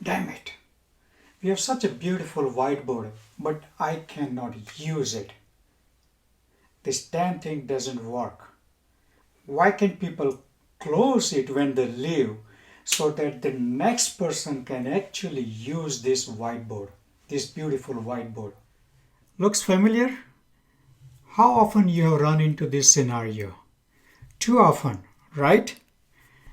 Damn it! We have such a beautiful whiteboard, but I cannot use it. This damn thing doesn't work. Why can't people close it when they leave so that the next person can actually use this whiteboard, this beautiful whiteboard? Looks familiar? How often you have run into this scenario? Too often, right?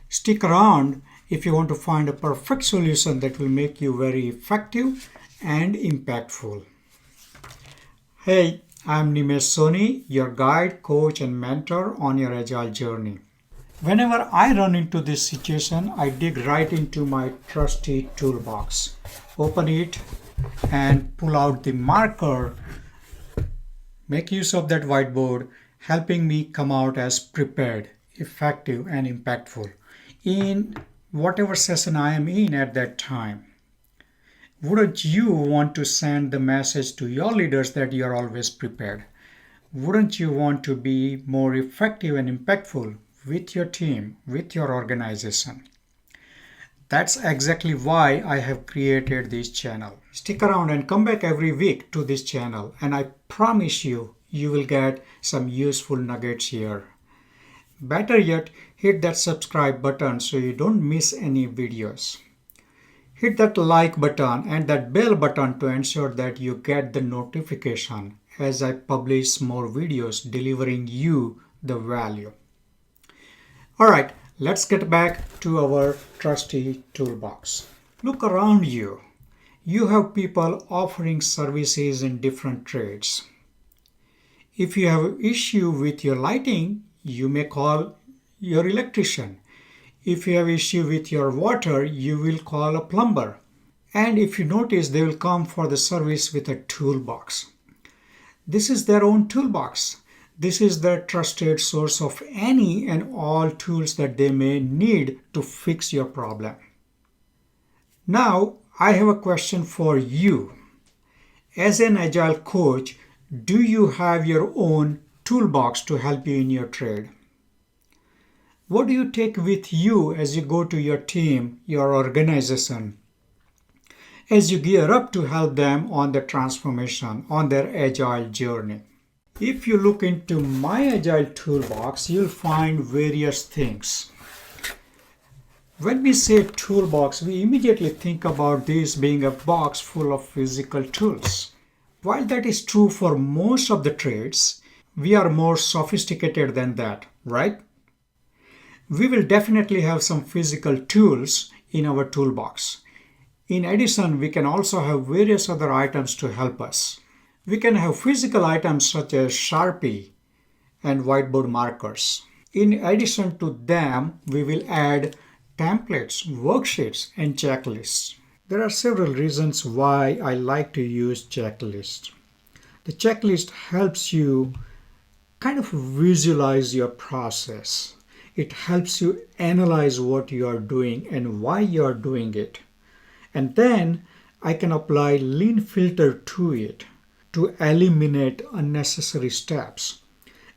Stick around if you want to find a perfect solution that will make you very effective and impactful. Hey, I'm Nimesh Soni, your guide, coach, and mentor on your Agile journey. Whenever I run into this situation, I dig right into my trusty toolbox, open it, and pull out the marker. Make use of that whiteboard, helping me come out as prepared, effective, and impactful in whatever session I am in at that time. Wouldn't you want to send the message to your leaders that you are always prepared? Wouldn't you want to be more effective and impactful with your team, with your organization? That's exactly why I have created this channel. Stick around and come back every week to this channel, and I promise you, you will get some useful nuggets here. Better yet, hit that subscribe button so you don't miss any videos. Hit that like button and that bell button to ensure that you get the notification as I publish more videos delivering you the value. Alright, let's get back to our trusty toolbox. Look around you. You have people offering services in different trades. If you have an issue with your lighting, you may call your electrician. If you have issue with your water, you will call a plumber. And if you notice, they will come for the service with a toolbox. This is their own toolbox. This is the trusted source of any and all tools that they may need to fix your problem. Now, I have a question for you. As an Agile coach, do you have your own toolbox to help you in your trade? What do you take with you as you go to your team, your organization, as you gear up to help them on the transformation, on their Agile journey? If you look into my Agile toolbox, you'll find various things. When we say toolbox, we immediately think about this being a box full of physical tools. While that is true for most of the trades, we are more sophisticated than that, right? We will definitely have some physical tools in our toolbox. In addition, we can also have various other items to help us. We can have physical items such as Sharpie and whiteboard markers. In addition to them, we will add templates, worksheets, and checklists. There are several reasons why I like to use checklists. The checklist helps you kind of visualize your process. It helps you analyze what you are doing and why you are doing it. And then I can apply lean filter to it to eliminate unnecessary steps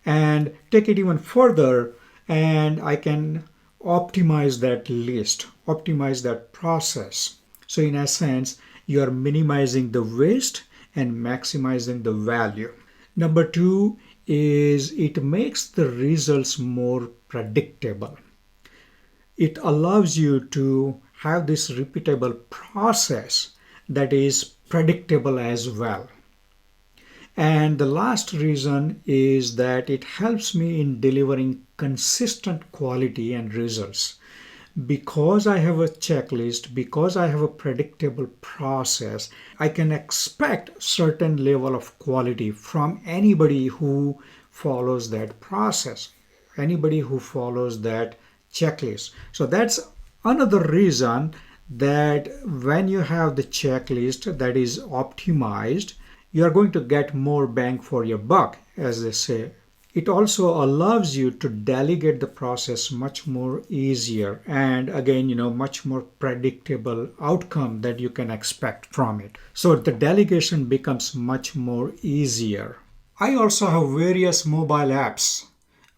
and take it even further, and I can optimize that list, optimize that process. So in essence, you are minimizing the waste and maximizing the value. Number two is it makes the results more predictable. It allows you to have this repeatable process that is predictable as well. And the last reason is that it helps me in delivering consistent quality and results. Because I have a checklist, because I have a predictable process, I can expect certain level of quality from anybody who follows that process, anybody who follows that checklist. So that's another reason that when you have the checklist that is optimized, you are going to get more bang for your buck, as they say. It also allows you to delegate the process much more easier and again, much more predictable outcome that you can expect from it. So the delegation becomes much more easier. I also have various mobile apps,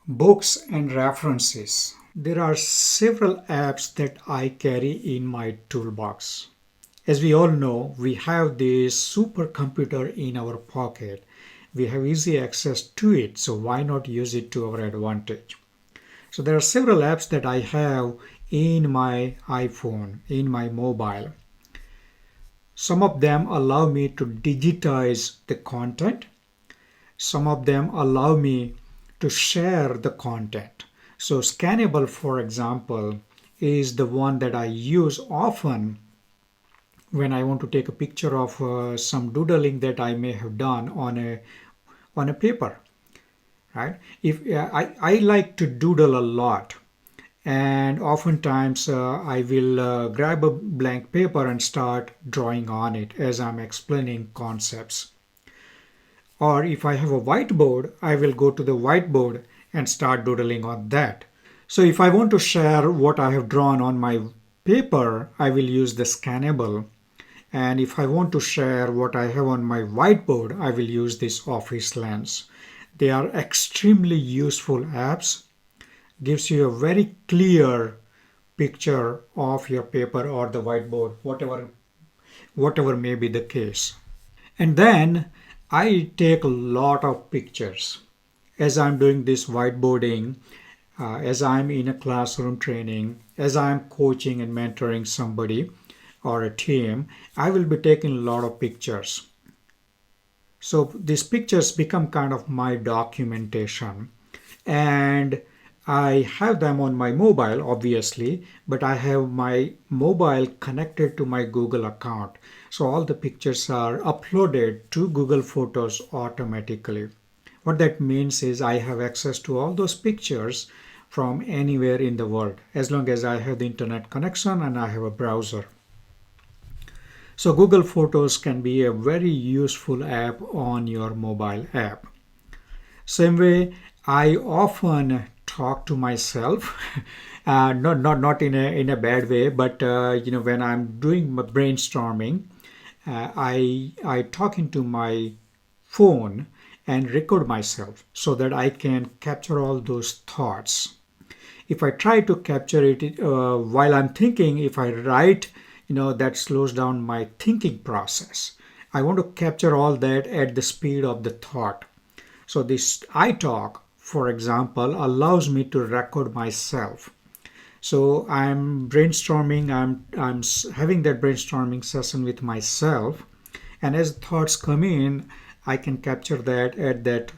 books and references. There are several apps that I carry in my toolbox. As we all know, we have this supercomputer in our pocket. We have easy access to it, so why not use it to our advantage? So there are several apps that I have in my iPhone, in my mobile. Some of them allow me to digitize the content. Some of them allow me to share the content. So Scannable, for example, is the one that I use often when I want to take a picture of some doodling that I may have done on a paper, right? If I like to doodle a lot, and oftentimes I will grab a blank paper and start drawing on it as I'm explaining concepts. Or if I have a whiteboard, I will go to the whiteboard and start doodling on that. So if I want to share what I have drawn on my paper, I will use the Scannable. And if I want to share what I have on my whiteboard, I will use this Office Lens. They are extremely useful apps. Gives you a very clear picture of your paper or the whiteboard, whatever may be the case. And then I take a lot of pictures as I'm doing this whiteboarding, as I'm in a classroom training, as I'm coaching and mentoring somebody or a team. I will be taking a lot of pictures. So these pictures become kind of my documentation. And I have them on my mobile, obviously, but I have my mobile connected to my Google account. So all the pictures are uploaded to Google Photos automatically. What that means is I have access to all those pictures from anywhere in the world, as long as I have the internet connection and I have a browser. So Google Photos can be a very useful app on your mobile app. Same way, I often talk to myself, not in a bad way, but when I'm doing my brainstorming, I talk into my phone and record myself so that I can capture all those thoughts. If I try to capture it while I'm thinking, if I write, that slows down my thinking process. I want to capture all that at the speed of the thought. So this iTalk, for example, allows me to record myself. So I'm brainstorming, I'm having that brainstorming session with myself, and as thoughts come in, I can capture that at that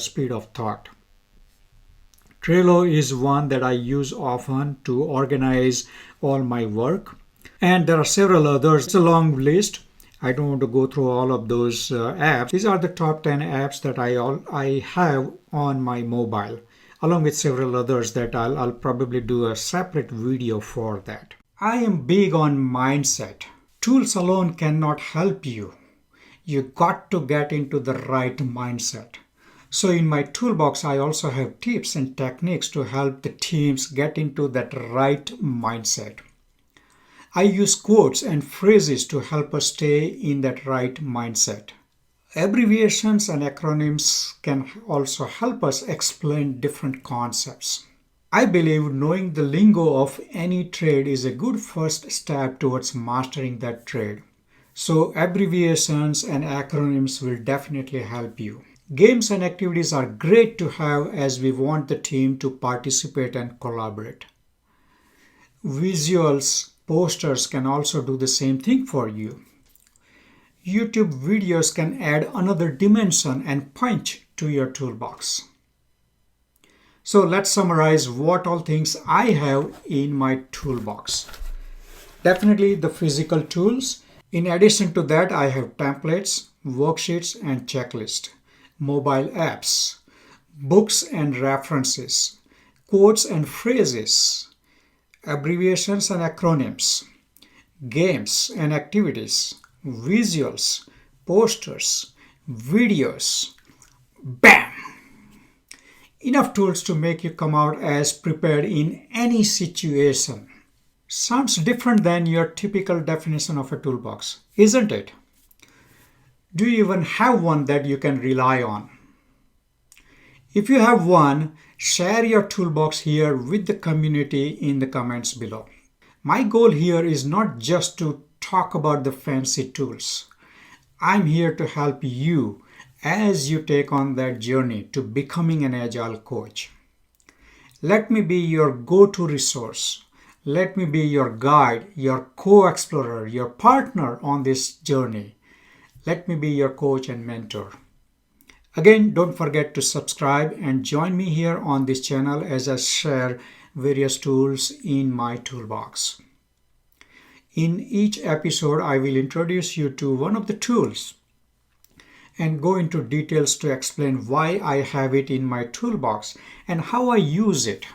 speed of thought. Trello is one that I use often to organize all my work. And there are several others. It's a long list. I don't want to go through all of those apps. These are the top 10 apps that I have on my mobile, along with several others that I'll probably do a separate video for that. I am big on mindset. Tools alone cannot help you. You got to get into the right mindset. So in my toolbox, I also have tips and techniques to help the teams get into that right mindset. I use quotes and phrases to help us stay in that right mindset. Abbreviations and acronyms can also help us explain different concepts. I believe knowing the lingo of any trade is a good first step towards mastering that trade. So abbreviations and acronyms will definitely help you. Games and activities are great to have as we want the team to participate and collaborate. Visuals, posters can also do the same thing for you. YouTube videos can add another dimension and punch to your toolbox. So let's summarize what all things I have in my toolbox. Definitely the physical tools. In addition to that, I have templates, worksheets and checklists, mobile apps, books and references, quotes and phrases, abbreviations and acronyms, games and activities, visuals, posters, videos. Bam! Enough tools to make you come out as prepared in any situation. Sounds different than your typical definition of a toolbox, isn't it? Do you even have one that you can rely on? If you have one, share your toolbox here with the community in the comments below. My goal here is not just to talk about the fancy tools. I'm here to help you as you take on that journey to becoming an Agile coach. Let me be your go-to resource. Let me be your guide, your co-explorer, your partner on this journey. Let me be your coach and mentor. Again, don't forget to subscribe and join me here on this channel as I share various tools in my toolbox. In each episode, I will introduce you to one of the tools and go into details to explain why I have it in my toolbox and how I use it.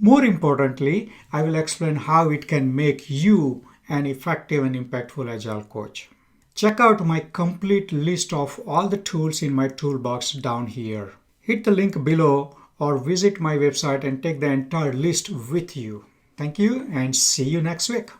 More importantly, I will explain how it can make you an effective and impactful Agile coach. Check out my complete list of all the tools in my toolbox down here. Hit the link below or visit my website and take the entire list with you. Thank you and see you next week.